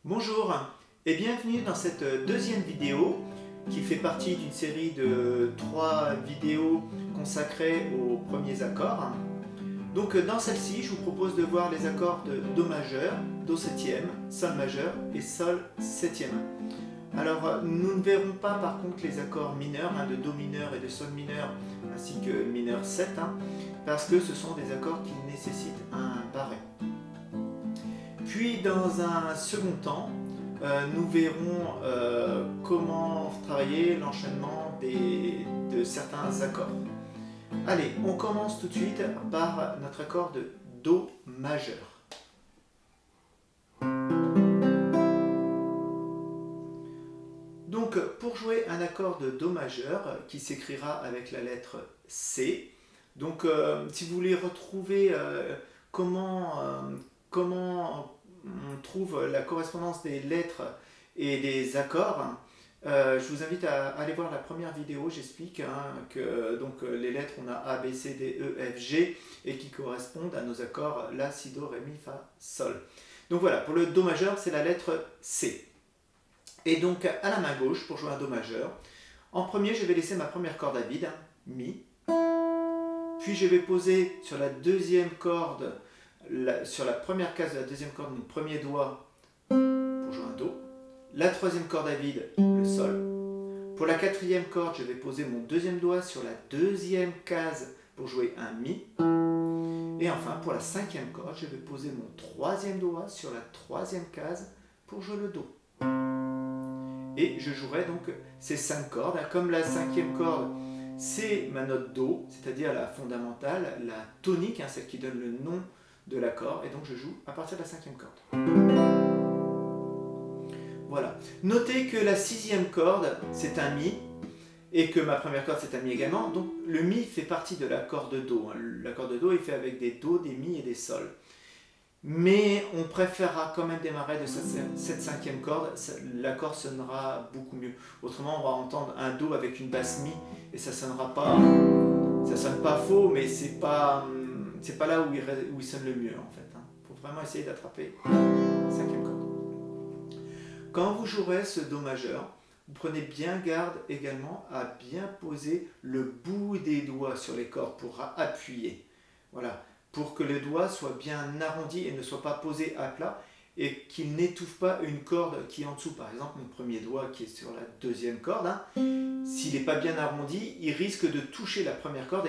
Bonjour et bienvenue dans cette deuxième vidéo qui fait partie d'une série de 3 vidéos consacrées aux premiers accords. Donc dans celle-ci, je vous propose de voir les accords de Do majeur, Do septième, Sol majeur et Sol septième. Alors nous ne verrons pas par contre les accords mineurs, de Do mineur et de Sol mineur ainsi que mineur 7, parce que ce sont des accords qui nécessitent un barré. Puis dans un second temps, nous verrons comment travailler l'enchaînement de certains accords. Allez, on commence tout de suite par notre accord de Do majeur. Donc pour jouer un accord de Do majeur qui s'écrira avec la lettre C, donc si vous voulez retrouver comment on trouve la correspondance des lettres et des accords, je vous invite à aller voir la première vidéo. J'explique que donc, les lettres, on a A, B, C, D, E, F, G et qui correspondent à nos accords La, Si, Do, Ré, Mi, Fa, Sol. Donc voilà, pour le Do majeur, c'est la lettre C. Et donc à la main gauche, pour jouer un Do majeur, en premier, je vais laisser ma première corde à vide, Mi. Puis je vais poser sur la deuxième corde, sur la première case de la deuxième corde, mon premier doigt pour jouer un Do. La troisième corde à vide, le Sol. Pour la quatrième corde, je vais poser mon deuxième doigt sur la deuxième case pour jouer un Mi. Et enfin, pour la cinquième corde, je vais poser mon troisième doigt sur la troisième case pour jouer le Do. Et je jouerai donc ces 5 cordes. Comme la cinquième corde, c'est ma note Do, c'est-à-dire la fondamentale, la tonique, celle qui donne le nom de l'accord, et donc je joue à partir de la cinquième corde. Voilà. Notez que la sixième corde, c'est un Mi, et que ma première corde, c'est un Mi également. Donc le Mi fait partie de l'accord de Do. L'accord de Do est fait avec des Do, des Mi et des Sol. Mais on préférera quand même démarrer de cette cinquième corde, l'accord sonnera beaucoup mieux. Autrement, on va entendre un Do avec une basse Mi, et ça sonnera pas, ça sonne pas faux, mais c'est pas là où il sonne le mieux en fait. Faut vraiment essayer d'attraper la cinquième corde. Quand vous jouerez ce Do majeur, vous prenez bien garde également à bien poser le bout des doigts sur les cordes pour appuyer. Voilà, pour que le doigt soit bien arrondi et ne soit pas posé à plat et qu'il n'étouffe pas une corde qui est en dessous. Par exemple, mon premier doigt qui est sur la deuxième corde, s'il n'est pas bien arrondi, il risque de toucher la première corde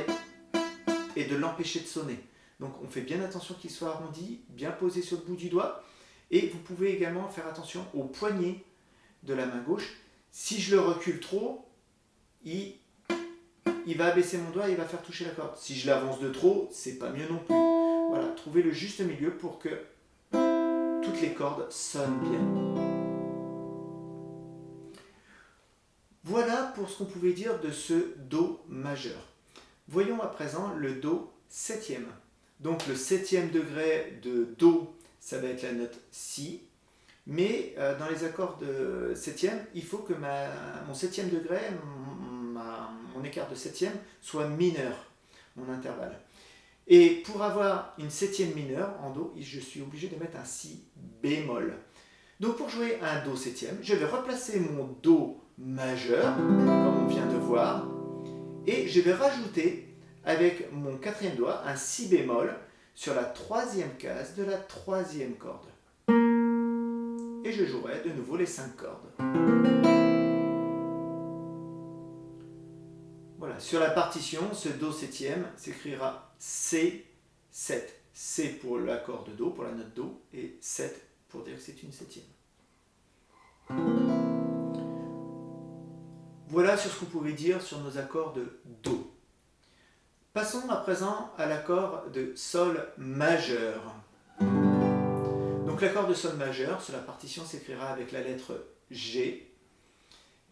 et de l'empêcher de sonner. Donc on fait bien attention qu'il soit arrondi, bien posé sur le bout du doigt. Et vous pouvez également faire attention au poignet de la main gauche. Si je le recule trop, il va abaisser mon doigt et il va faire toucher la corde. Si je l'avance de trop, c'est pas mieux non plus. Voilà, trouvez le juste milieu pour que toutes les cordes sonnent bien. Voilà pour ce qu'on pouvait dire de ce Do majeur. Voyons à présent le Do septième. Donc le septième degré de Do, ça va être la note Si. Mais dans les accords de septième, il faut que mon septième degré, mon écart de septième, soit mineur, mon intervalle. Et pour avoir une septième mineure en Do, je suis obligé de mettre un Si bémol. Donc pour jouer un Do septième, je vais replacer mon Do majeur, comme on vient de voir, et je vais rajouter avec mon quatrième doigt un Si bémol sur la troisième case de la troisième corde. Et je jouerai de nouveau les 5 cordes. Voilà, sur la partition, ce Do septième s'écrira C7. C pour l'accord de Do, pour la note Do, et 7 pour dire que c'est une septième. Voilà sur ce qu'on pouvait dire sur nos accords de Do. Passons à présent à l'accord de Sol majeur. Donc l'accord de Sol majeur, sur la partition, s'écrira avec la lettre G.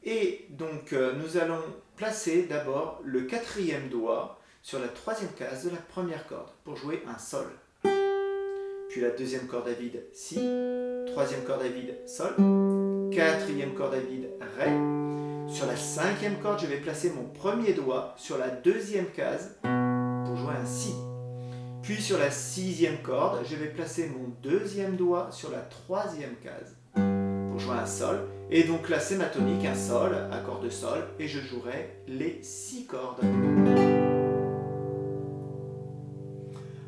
Et donc nous allons placer d'abord le quatrième doigt sur la troisième case de la première corde pour jouer un Sol. Puis la deuxième corde à vide, Si. Troisième corde à vide, Sol. Quatrième corde à vide, Ré. Sur la cinquième corde, je vais placer mon premier doigt sur la deuxième case pour jouer un Si. Puis sur la sixième corde, je vais placer mon deuxième doigt sur la troisième case pour jouer un sol. Et donc là c'est ma tonique, un sol, accord de sol, et je jouerai les 6 cordes.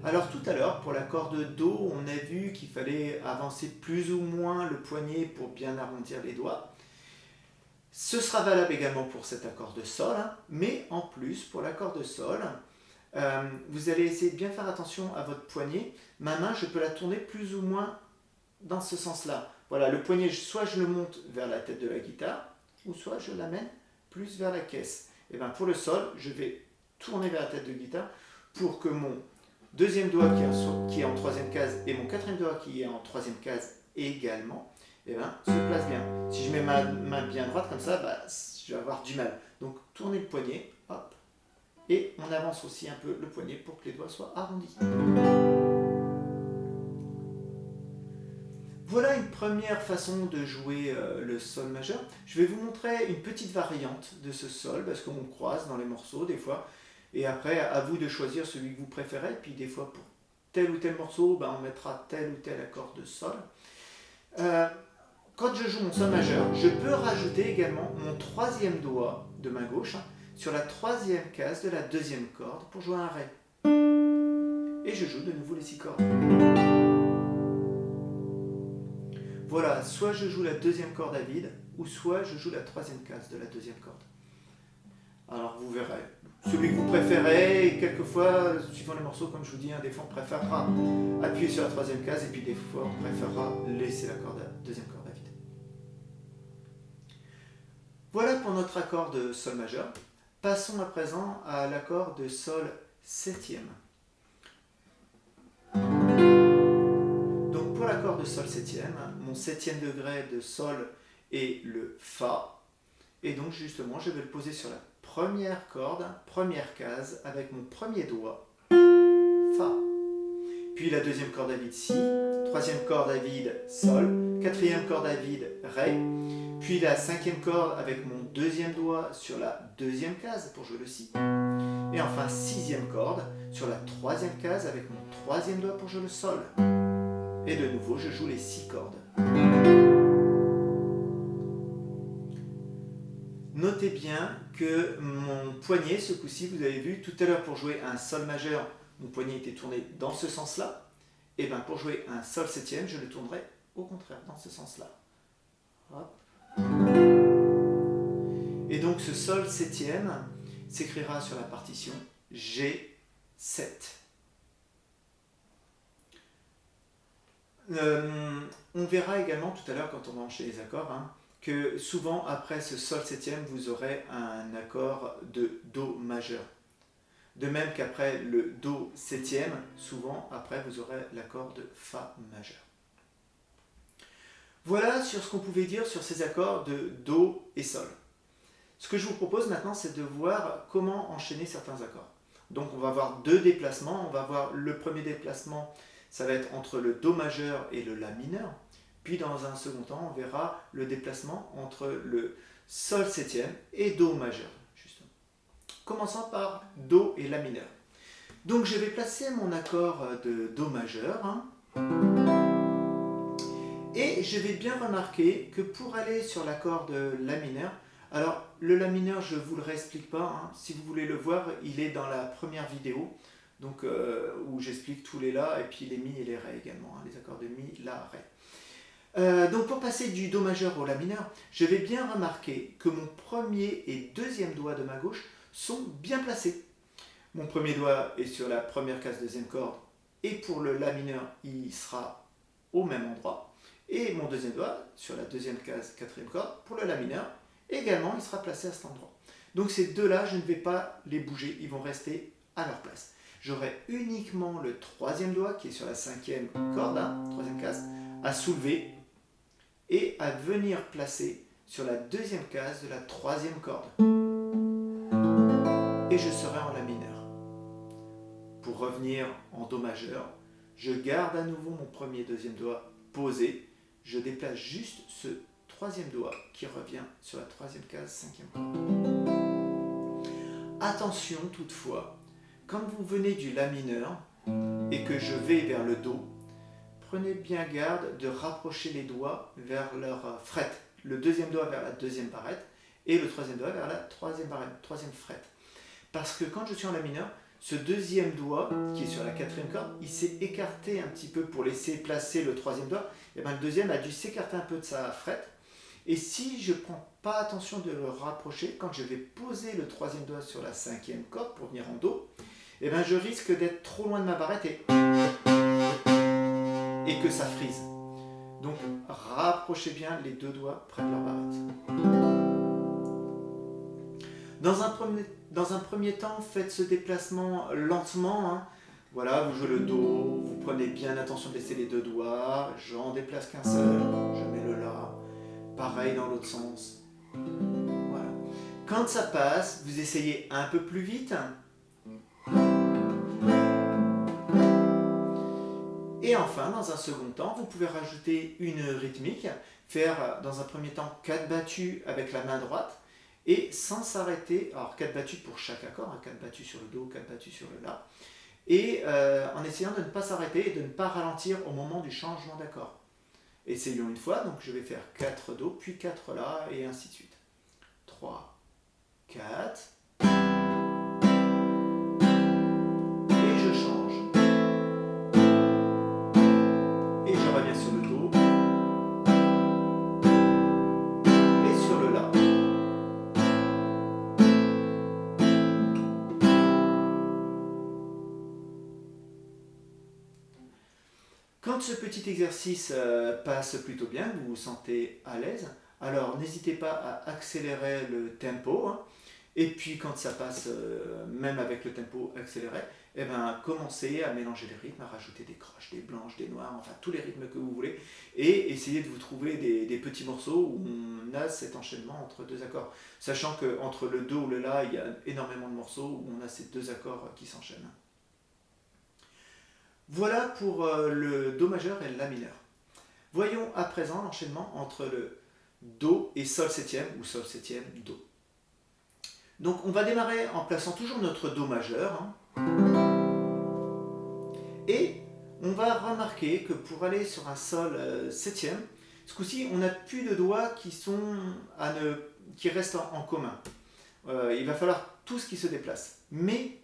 Alors tout à l'heure, pour l'accord de Do, on a vu qu'il fallait avancer plus ou moins le poignet pour bien arrondir les doigts. Ce sera valable également pour cet accord de sol, hein, mais en plus, pour l'accord de sol, vous allez essayer de bien faire attention à votre poignet. Ma main, je peux la tourner plus ou moins dans ce sens-là. Voilà, le poignet, soit je le monte vers la tête de la guitare, ou soit je l'amène plus vers la caisse. Et bien pour le sol, je vais tourner vers la tête de guitare pour que mon deuxième doigt qui est en troisième case et mon quatrième doigt qui est en troisième case également, se place bien. Si je mets ma main bien droite comme ça, je vais avoir du mal. Donc tournez le poignet, hop, et on avance aussi un peu le poignet pour que les doigts soient arrondis. Voilà une première façon de jouer le sol majeur. Je vais vous montrer une petite variante de ce sol, parce qu'on croise dans les morceaux des fois. Et après, à vous de choisir celui que vous préférez. Puis des fois, pour tel ou tel morceau, on mettra tel ou tel accord de sol. Quand je joue mon sol majeur, je peux rajouter également mon troisième doigt de main gauche sur la troisième case de la deuxième corde pour jouer un Ré. Et je joue de nouveau les 6 cordes. Voilà, soit je joue la deuxième corde à vide, ou soit je joue la troisième case de la deuxième corde. Alors vous verrez, celui que vous préférez, et quelquefois, suivant les morceaux, comme je vous dis, des fois on préférera appuyer sur la troisième case, et puis des fois on préférera laisser la deuxième corde à vide. Voilà pour notre accord de sol majeur. Passons à présent à l'accord de sol septième. Pour l'accord de sol septième, mon septième degré de sol est le Fa. Et donc justement, je vais le poser sur la première corde, première case, avec mon premier doigt, Fa. Puis la deuxième corde à vide, Si. Troisième corde à vide, Sol. Quatrième corde à vide, Ré. Puis la cinquième corde avec mon deuxième doigt sur la deuxième case pour jouer le Si. Et enfin, sixième corde sur la troisième case avec mon troisième doigt pour jouer le Sol. Et de nouveau, je joue les 6 cordes. Notez bien que mon poignet, ce coup-ci, vous avez vu, tout à l'heure pour jouer un sol majeur, mon poignet était tourné dans ce sens-là. Et bien pour jouer un sol septième, je le tournerai au contraire, dans ce sens-là. Hop. Et donc ce sol septième s'écrira sur la partition G7. On verra également tout à l'heure quand on va enchaîner les accords que souvent après ce sol septième vous aurez un accord de Do majeur. De même qu'après le Do septième, souvent après vous aurez l'accord de Fa majeur. Voilà sur ce qu'on pouvait dire sur ces accords de Do et Sol. Ce que je vous propose maintenant, c'est de voir comment enchaîner certains accords. Donc on va avoir 2 déplacements. On va voir le premier déplacement, ça va être entre le Do majeur et le La mineur. Puis dans un second temps, on verra le déplacement entre le Sol septième et Do majeur. Justement. Commençons par Do et La mineur. Donc je vais placer mon accord de Do majeur. Et je vais bien remarquer que pour aller sur l'accord de La mineur, alors le La mineur je ne vous le réexplique pas, si vous voulez le voir, il est dans la première vidéo. Donc, où j'explique tous les La et puis les Mi et les Ré également, les accords de Mi, La, Ré. Donc pour passer du Do majeur au La mineur, je vais bien remarquer que mon premier et deuxième doigt de ma gauche sont bien placés. Mon premier doigt est sur la première case deuxième corde et pour le La mineur, il sera au même endroit. Et mon deuxième doigt sur la deuxième case quatrième corde pour le La mineur, également il sera placé à cet endroit. Donc ces deux-là, je ne vais pas les bouger, ils vont rester à leur place. J'aurai uniquement le troisième doigt qui est sur la cinquième corde, troisième case, à soulever et à venir placer sur la deuxième case de la troisième corde. Et je serai en La mineur. Pour revenir en Do majeur, je garde à nouveau mon premier et deuxième doigt posé. Je déplace juste ce troisième doigt qui revient sur la troisième case, cinquième corde. Attention toutefois, quand vous venez du La mineur et que je vais vers le Do, prenez bien garde de rapprocher les doigts vers leur fret. Le deuxième doigt vers la deuxième barrette et le troisième doigt vers la troisième barrette, troisième fret. Parce que quand je suis en la mineur, ce deuxième doigt qui est sur la quatrième corde, il s'est écarté un petit peu pour laisser placer le troisième doigt. Et bien le deuxième a dû s'écarter un peu de sa fret. Et si je ne prends pas attention de le rapprocher, quand je vais poser le troisième doigt sur la cinquième corde pour venir en Do, et ben je risque d'être trop loin de ma barrette et que ça frise. Donc rapprochez bien les deux doigts près de leur barrette. Dans un premier temps, faites ce déplacement lentement. Hein. Voilà, vous jouez le Do, vous prenez bien attention de laisser les deux doigts, j'en déplace qu'un seul, je mets le La. Pareil dans l'autre sens. Voilà. Quand ça passe, vous essayez un peu plus vite. Et enfin, dans un second temps, vous pouvez rajouter une rythmique, faire dans un premier temps 4 battus avec la main droite et sans s'arrêter. Alors 4 battus pour chaque accord, 4 battus sur le Do, 4 battus sur le La. Et en essayant de ne pas s'arrêter et de ne pas ralentir au moment du changement d'accord. Essayons une fois, donc je vais faire 4 Do, puis 4 La, et ainsi de suite. 3, 4, et je change. Et je reviens sur le Do, et sur le La. Quand ce petit exercice passe plutôt bien, vous vous sentez à l'aise, alors n'hésitez pas à accélérer le tempo. Hein, et puis quand ça passe, même avec le tempo accéléré, eh ben, commencez à mélanger les rythmes, à rajouter des croches, des blanches, des noires, enfin tous les rythmes que vous voulez, et essayez de vous trouver des petits morceaux où on a cet enchaînement entre deux accords. Sachant qu'entre le Do et le La, il y a énormément de morceaux où on a ces deux accords qui s'enchaînent. Voilà pour le Do majeur et le La mineur. Voyons à présent l'enchaînement entre le Do et Sol septième ou Sol septième, Do. Donc on va démarrer en plaçant toujours notre Do majeur. Hein, et on va remarquer que pour aller sur un Sol septième, ce coup-ci on n'a plus de doigts qui restent en commun. Il va falloir tout ce qui se déplace, mais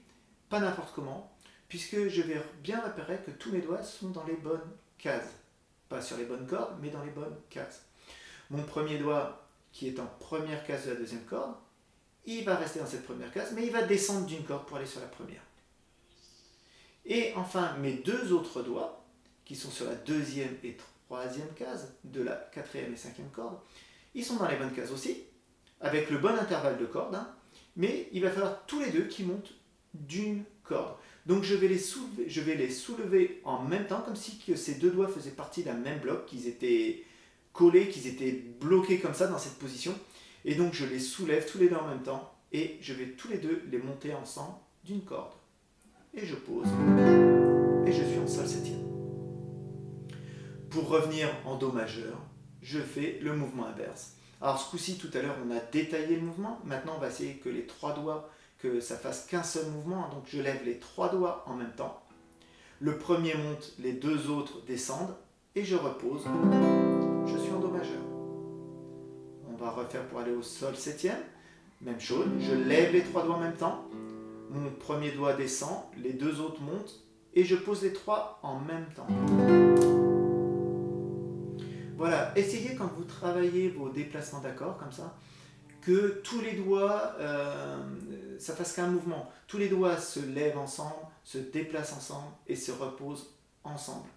pas n'importe comment. Puisque je vais bien repérer que tous mes doigts sont dans les bonnes cases. Pas sur les bonnes cordes, mais dans les bonnes cases. Mon premier doigt, qui est en première case de la deuxième corde, il va rester dans cette première case, mais il va descendre d'une corde pour aller sur la première. Et enfin, mes deux autres doigts, qui sont sur la deuxième et troisième case de la quatrième et cinquième corde, ils sont dans les bonnes cases aussi, avec le bon intervalle de cordes, hein, mais il va falloir tous les deux qui montent d'une corde. Donc je vais les soulever en même temps, comme si ces deux doigts faisaient partie d'un même bloc, qu'ils étaient collés, qu'ils étaient bloqués comme ça dans cette position. Et donc je les soulève tous les deux en même temps, et je vais tous les deux les monter ensemble d'une corde. Et je pose, et je suis en Sol septième. Pour revenir en Do majeur, je fais le mouvement inverse. Alors ce coup-ci, tout à l'heure, on a détaillé le mouvement. Maintenant, on va essayer que les trois doigts, que ça fasse qu'un seul mouvement. Donc je lève les trois doigts en même temps. Le premier monte, les deux autres descendent et je repose. Je suis en Do majeur. On va refaire pour aller au Sol septième. Même chose, je lève les trois doigts en même temps. Mon premier doigt descend, les deux autres montent et je pose les trois en même temps. Voilà, essayez quand vous travaillez vos déplacements d'accords comme ça, que tous les doigts, ça fasse qu'un mouvement. Tous les doigts se lèvent ensemble, se déplacent ensemble et se reposent ensemble.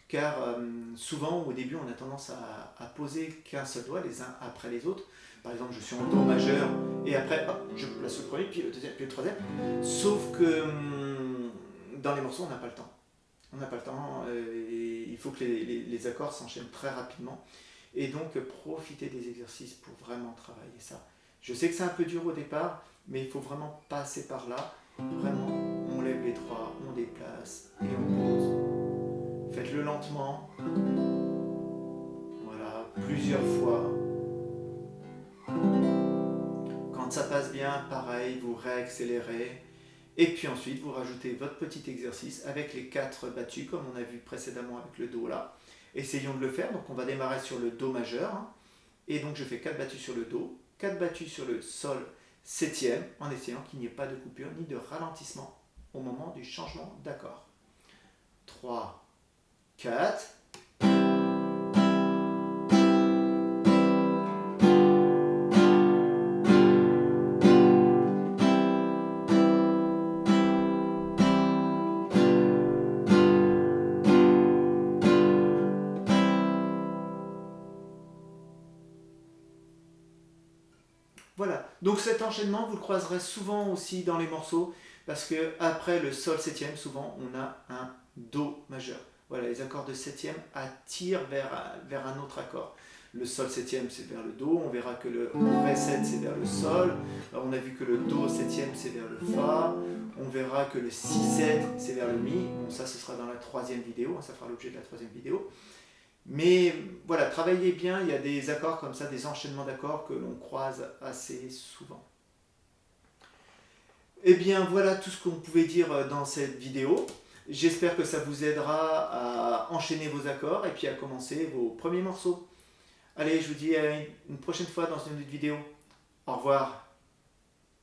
Car souvent, au début, on a tendance à poser qu'un seul doigt, les uns après les autres. Par exemple, je suis en Do majeur et après, hop, je place le premier, puis le deuxième, puis le troisième. Sauf que dans les morceaux, on n'a pas le temps. On n'a pas le temps et il faut que les accords s'enchaînent très rapidement. Et donc, profitez des exercices pour vraiment travailler ça. Je sais que c'est un peu dur au départ, mais il faut vraiment passer par là. Vraiment, on lève les trois, on déplace et on pose. Faites-le lentement. Voilà, plusieurs fois. Quand ça passe bien, pareil, vous réaccélérez. Et puis ensuite, vous rajoutez votre petit exercice avec les 4 battus, comme on a vu précédemment avec le Do là. Essayons de le faire. Donc on va démarrer sur le Do majeur. Hein. Et donc je fais 4 battus sur le Do, 4 battus sur le Sol septième, en essayant qu'il n'y ait pas de coupure ni de ralentissement au moment du changement d'accord. 3, 4. Voilà, donc cet enchaînement, vous le croiserez souvent aussi dans les morceaux, parce que après le Sol septième, souvent on a un Do majeur. Voilà, les accords de septième attirent vers un autre accord. Le Sol septième, c'est vers le Do, on verra que le Ré7, c'est vers le Sol, alors, on a vu que le Do septième, c'est vers le Fa, on verra que le Si7, c'est vers le Mi, bon ça ce sera dans la 3e vidéo, ça fera l'objet de la 3e vidéo. Mais voilà, travaillez bien, il y a des accords comme ça, des enchaînements d'accords que l'on croise assez souvent. Eh bien voilà tout ce qu'on pouvait dire dans cette vidéo. J'espère que ça vous aidera à enchaîner vos accords et puis à commencer vos premiers morceaux. Allez, je vous dis à une prochaine fois dans une autre vidéo. Au revoir.